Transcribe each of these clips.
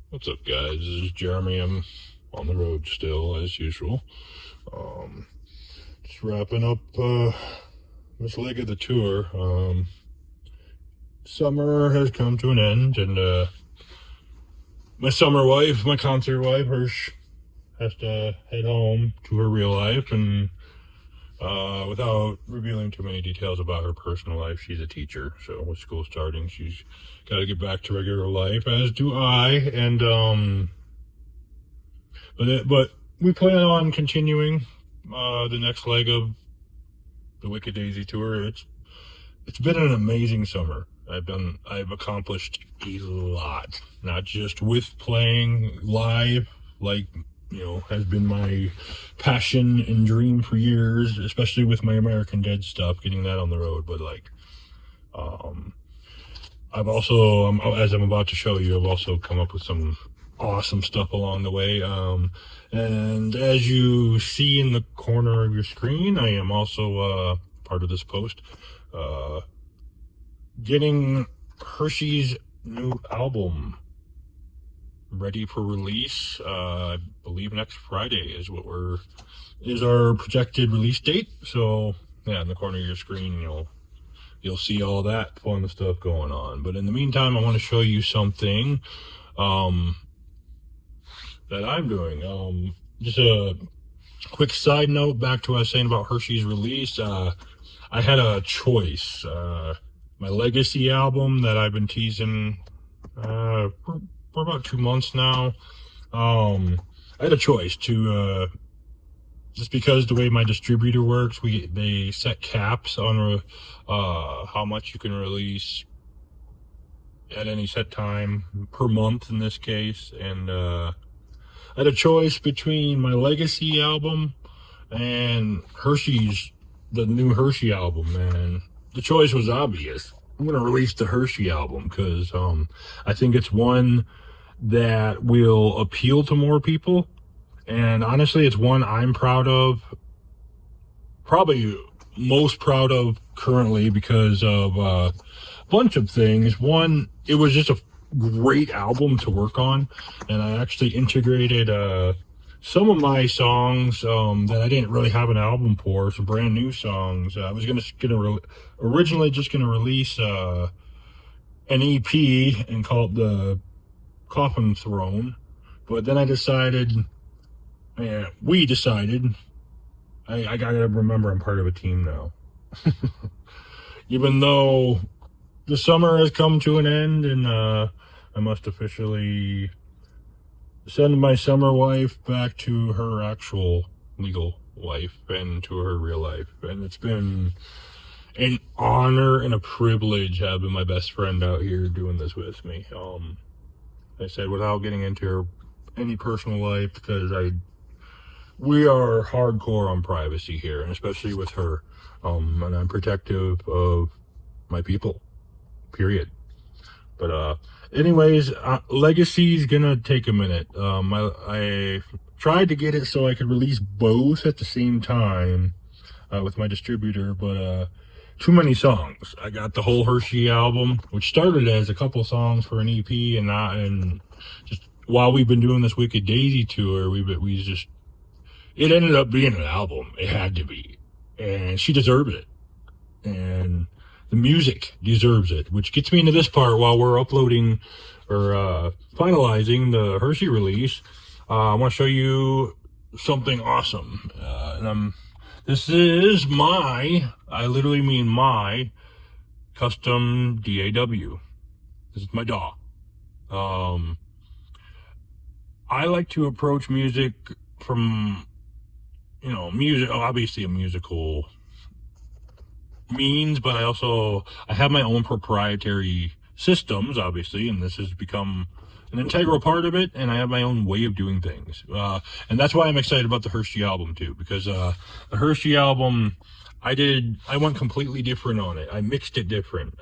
What's up, guys? This is Jeremy. I'm on the road still, as usual. Just wrapping up this leg of the tour. Summer has come to an end, and my summer wife, my concert wife, Hershe, has to head home to her real life. And without revealing too many details about her personal life, she's a teacher. So with school starting, she's got to get back to regular life, as do I. And but we plan on continuing the next leg of the Wicked Dazey Tour. It's been an amazing summer. I've accomplished a lot, not just with playing live, like, has been my passion and dream for years, especially with my American Dead stuff, getting that on the road. But I've also, as I'm about to show you, I've also come up with some awesome stuff along the way. And as you see in the corner of your screen, I am also part of this post, getting Hershe's new album ready for release. I believe next Friday is our projected release date. So yeah, in the corner of your screen, you'll see all that fun stuff going on. But in the meantime, I want to show you something that I'm doing. Just a quick side note back to what I was saying about Hershe's release. I had a choice. My Legacy album that I've been teasing for about 2 months now. I had a choice to just because the way my distributor works, they set caps on how much you can release at any set time per month in this case. And I had a choice between my Legacy album and the new Hershe album, and the choice was obvious. I'm going to release the Hershe album because I think it's one that will appeal to more people. And honestly, it's one I'm proud of, probably most proud of currently because of a bunch of things. One, it was just a great album to work on, and I actually integrated some of my songs that I didn't really have an album for, some brand new songs. I was originally just gonna release an EP and call it the Coffin Throne, but then we decided, I gotta remember I'm part of a team now. Even though the summer has come to an end, and I must officially send my summer wife back to her actual legal life and to her real life. And it's been an honor and a privilege having my best friend out here doing this with me. I said, without getting into any personal life, because we are hardcore on privacy here, and especially with her. And I'm protective of my people, period. But anyways, Legacy's gonna take a minute. I tried to get it so I could release both at the same time with my distributor, but too many songs. I got the whole Hershe album, which started as a couple songs for an EP, and just while we've been doing this Wicked Dazey tour, it ended up being an album. It had to be, and she deserved it, and the music deserves it, which gets me into this part. While we're uploading or finalizing the Hershe release, I want to show you something awesome. This is I literally mean my custom DAW. This is my DAW. I like to approach music from, obviously a musical means, but I have my own proprietary systems, obviously, and this has become an integral part of it, and I have my own way of doing things. And that's why I'm excited about the Hershe album too, because the Hershe album, I went completely different on it. I mixed it different.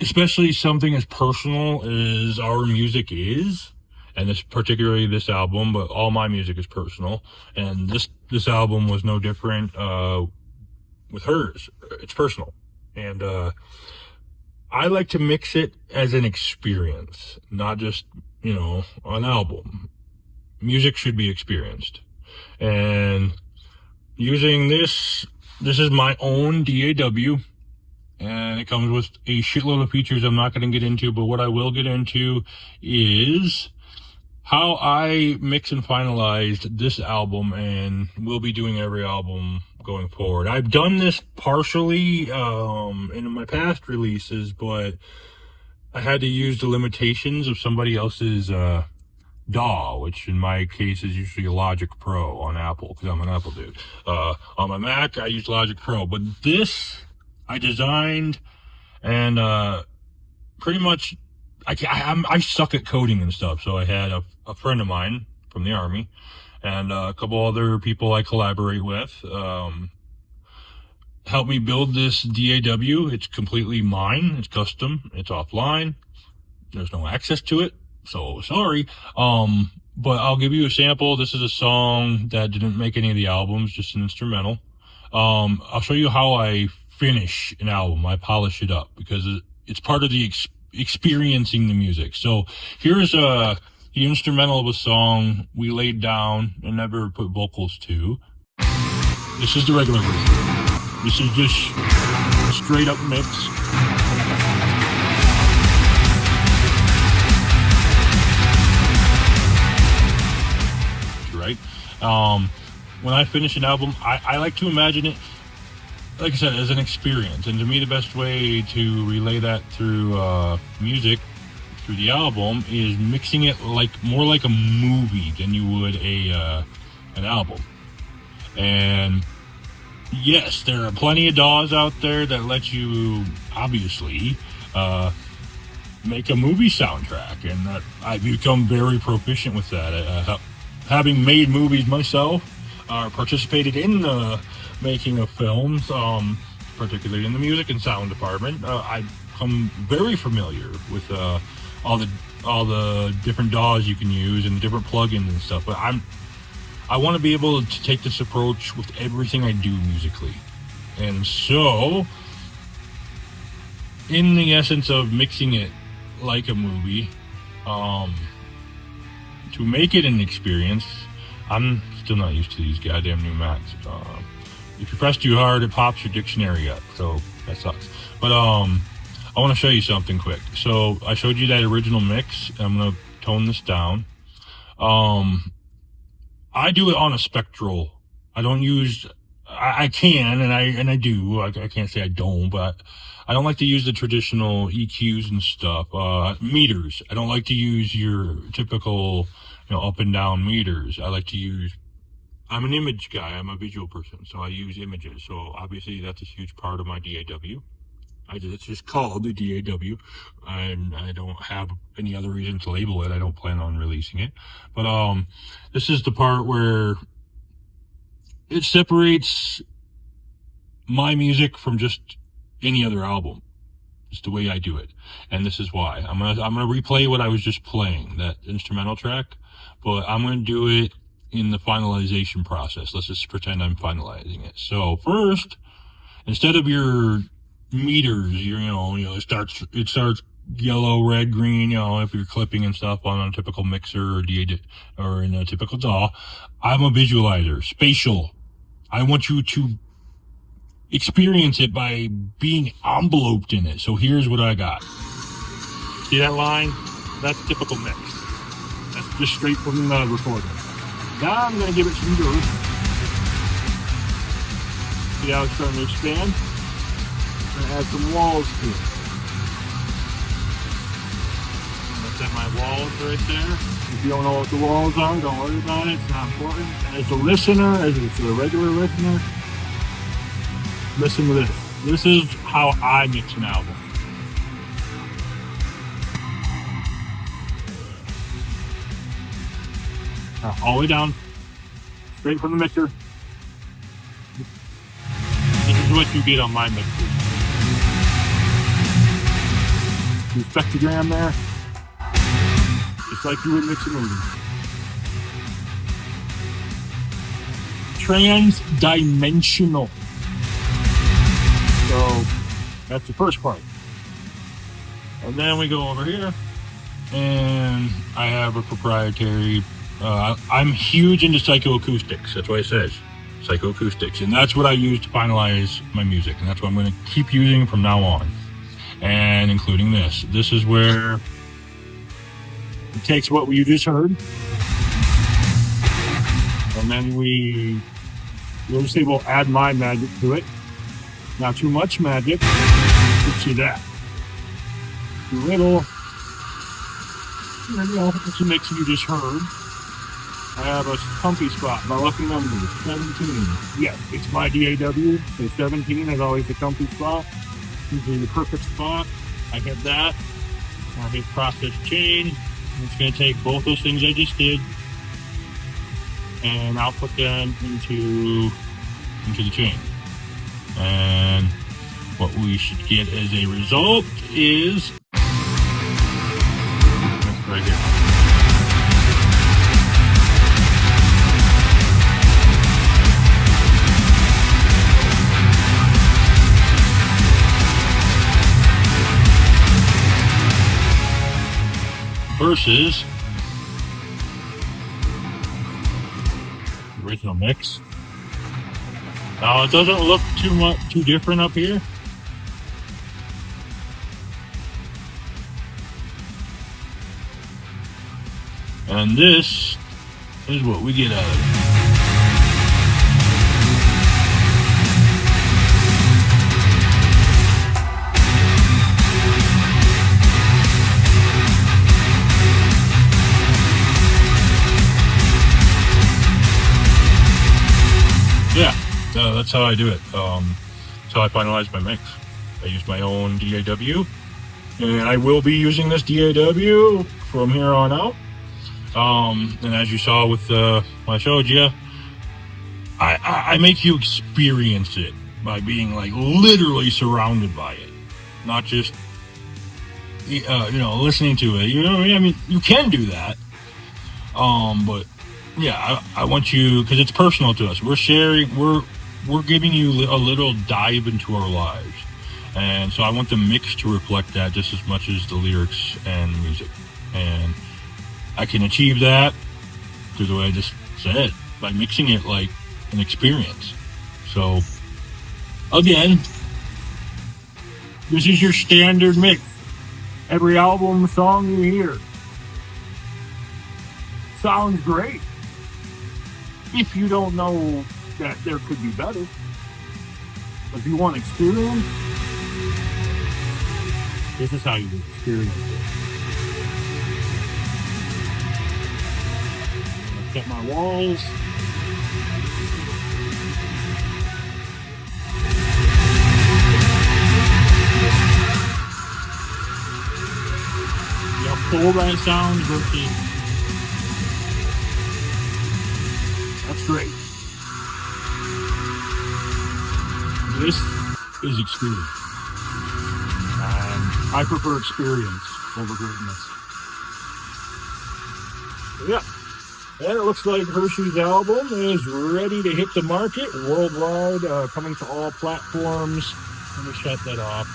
Especially something as personal as our music is, and particularly this album, but all my music is personal, and this album was no different with hers. It's personal, and I like to mix it as an experience, not just, an album. Music should be experienced. And using this is my own DAW, and it comes with a shitload of features I'm not going to get into, but what I will get into is how I mix and finalized this album, and will be doing every album going forward. I've done this partially in my past releases, but I had to use the limitations of somebody else's DAW, which in my case is usually a Logic Pro on Apple, because I'm an Apple dude. On my Mac, I use Logic Pro, but this I designed, and pretty much I suck at coding and stuff, so I had a friend of mine from the Army and a couple other people I collaborate with help me build this DAW. It's completely mine. It's custom. It's offline. There's no access to it, so sorry. But I'll give you a sample. This is a song that didn't make any of the albums, just an instrumental. I'll show you how I finish an album. I polish it up because it's part of the experiencing the music. So here's the instrumental of a song we laid down and never put vocals to. This is the regular version. This is just a straight up mix. Right? When I finish an album, I like to imagine it, like I said, as an experience. And to me, the best way to relay that through music, through the album, is mixing it more like a movie than you would an album. And yes, there are plenty of DAWs out there that let you, obviously, make a movie soundtrack, and that I've become very proficient with that. Having made movies myself, participated in the making of films, particularly in the music and sound department, I've become very familiar with all the different DAWs you can use and the different plugins and stuff. But I want to be able to take this approach with everything I do musically. And so, in the essence of mixing it like a movie, to make it an experience, I'm still not used to these goddamn new Macs. If you press too hard, it pops your dictionary up, so that sucks. But I want to show you something quick. So I showed you that original mix. I'm going to tone this down. I do it on a spectral. I don't use, I can, and I do. I can't say I don't, but I don't like to use the traditional EQs and stuff. Meters. I don't like to use your typical, up and down meters. I like to use, I'm an image guy. I'm a visual person, so I use images. So obviously that's a huge part of my DAW. It's just called the DAW, and I don't have any other reason to label it. I don't plan on releasing it. But this is the part where it separates my music from just any other album. It's the way I do it, and this is why. I'm gonna replay what I was just playing, that instrumental track, but I'm gonna do it in the finalization process. Let's just pretend I'm finalizing it. So first, instead of your meters, it starts yellow, red, green, if you're clipping and stuff on a typical mixer or in a typical DAW. I'm a visualizer, spatial. I want you to experience it by being enveloped in it. So here's what I got. See that line? That's typical mix. That's just straight from the recording. Now I'm going to give it some groove. See how it's starting to expand? Add some walls to it. I'll set my walls right there. If you don't know what the walls are, don't worry about it. It's not important. As a listener, as a regular listener, listen to this. This is how I mix an album. All the way down, straight from the mixer. This is what you get on my mixer. Your spectrogram there, just like you would mix a movie. Trans-dimensional. So that's the first part. And then we go over here, and I have a proprietary. I'm huge into psychoacoustics. That's what it says, psychoacoustics, and that's what I use to finalize my music, and that's what I'm going to keep using from now on, and including this. This is where it takes what you just heard, and then we'll add my magic to it. Not too much magic. You can see that. Too little. It's a mix you just heard. I have a comfy spot. My lucky number, 17. Yes, it's my DAW. So 17 is always the comfy spot. Usually the perfect spot. I have that. I hit process chain. It's going to take both those things I just did, and I'll put them into the chain. And what we should get as a result is this right here. Versus the original mix. Now it doesn't look too different up here. And this is what we get out of it. Yeah, that's how I do it. That's how I finalize my mix. I use my own DAW, and I will be using this DAW from here on out. And as you saw with what I showed you, I make you experience it by being like literally surrounded by it, not just listening to it. I mean, you can do that, but yeah, I want you, because it's personal to us. We're sharing, we're giving you a little dive into our lives, and so I want the mix to reflect that just as much as the lyrics and music. And I can achieve that through the way I just said, by mixing it like an experience. So again, this is your standard mix. Every album song you hear sounds great. If you don't know that there could be better, if you want experience, this is how you experience it. I've got my walls. You have full that sound versus. That's great. This is experience. I prefer experience over greatness. Yeah. And it looks like Hershe's album is ready to hit the market worldwide, coming to all platforms. Let me shut that off.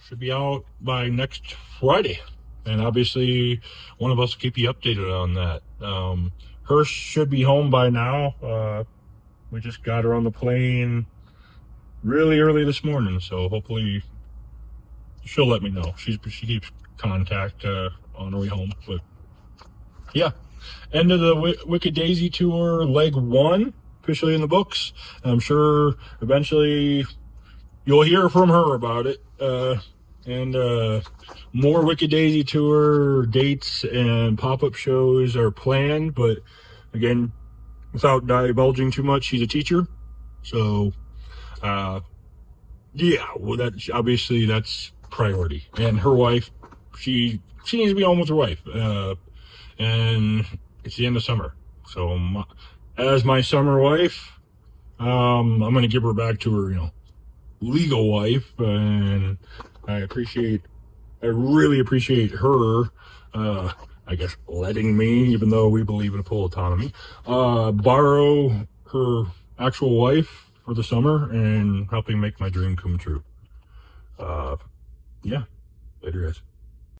Should be out by next Friday. And obviously, one of us will keep you updated on that. Hershe should be home by now. We just got her on the plane really early this morning, so hopefully she'll let me know. She keeps contact on her way home. But yeah, end of the Wicked Dazey Tour, leg 1, officially in the books. I'm sure eventually you'll hear from her about it. And more Wicked Dazey Tour dates and pop-up shows are planned, but again, without divulging too much, she's a teacher. So, yeah, well, that's priority. And her wife, she needs to be home with her wife. And it's the end of summer. So, as my summer wife, I'm going to give her back to her, legal wife. And I really appreciate her, I guess, letting me, even though we believe in full autonomy, borrow her actual wife for the summer and helping make my dream come true. Yeah. Later, guys.